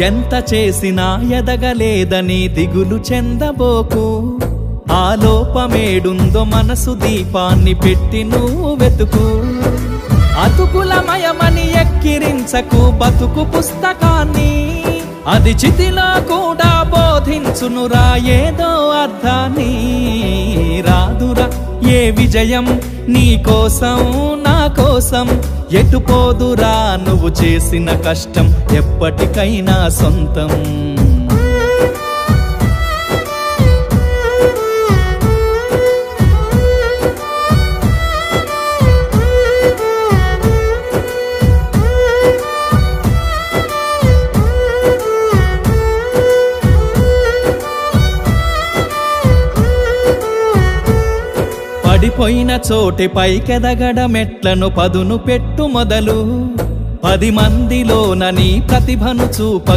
ఎంత చేసినా ఎదగలేదని దిగులు చెందబోకు ఆ లోపమేడుందో మనసు దీపాన్ని పెట్టి నువ్వు వెతుకు అతుకులమయమని ఎక్కిరించకు బతుకు పుస్తకాన్ని అది చితిలో కూడా బోధించునురా ఏదో అర్థాన్ని రాదురా ఏ విజయం నీ కోసం నా కోసం ఎటుపోదురా నువ్వు చేసిన కష్టం ఎప్పటికైనా సొంతం పడిపోయిన చోటి పైకెదగడ మెట్లను పదును పెట్టు మొదలు 10 మందిలోన నీ ప్రతిభను చూప